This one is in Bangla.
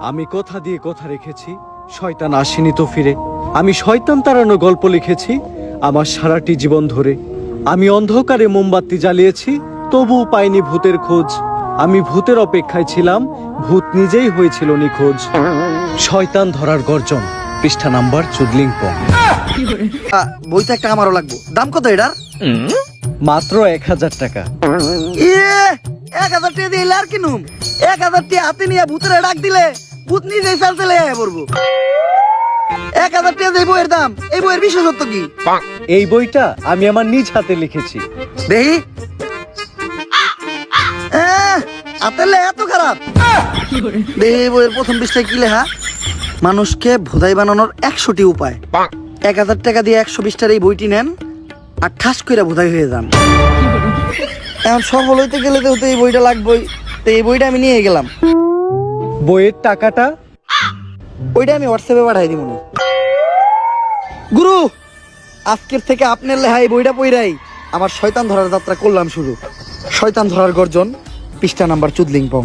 আমি কথা দিয়ে কথা রেখেছি, শয়তান আসেনি তো ফিরে। আমি শয়তান তাড়ানো গল্প লিখেছি আমার সারাটি জীবন ধরে। আমি অন্ধকারে মোমবাতি জ্বালিয়েছি, তবুও পাইনি ভূতের খোঁজ। আমি ভূতের অপেক্ষায় ছিলাম, ভূত নিজেই হয়েছিল নিখোঁজ। শয়তান ধরার গর্জন, পৃষ্ঠা নাম্বার চুদলিংপং। বইটা একটা আমারও লাগবো। দাম কত এটার? মাত্র 1000 টাকা। 1000 টাকা দিলে আর কিনুম? 1000 টাকা হাতে নিয়ে ভূতের ডাক দিলে ভূত নিজেই চালতে লেগে পড়বো। 1000 টাকা দিয়ে বইয়ের দাম, এই বইয়ের বিশেষত্ব কি? এই বইটা আমি আমার নিজ হাতে লিখেছি। দেখি হাতে এত খারাপ। দেখি এই বইয়ের প্রথম পৃষ্ঠায় কি লেখা? মানুষকে ভোদাই বানানোর 100টি উপায়। 1000 টাকা দিয়ে 120টার এই বইটি নেন আর ঠাস করে ভোদাই হয়ে যান। এখন সফল হইতে গেলে তো এই বইটা লাগবেই, তো এই বইটা আমি নিয়ে গেলাম। বইয়ের টাকাটা ওইটা আমি হোয়াটসঅ্যাপে পাঠাই দিব। গুরু, আজকের থেকে আপনার লেহাই বইটা পইরাই আমার শয়তান ধরার যাত্রা করলাম শুরু। শয়তান ধরার গর্জন, পৃষ্ঠা নাম্বার চুদলিংপং।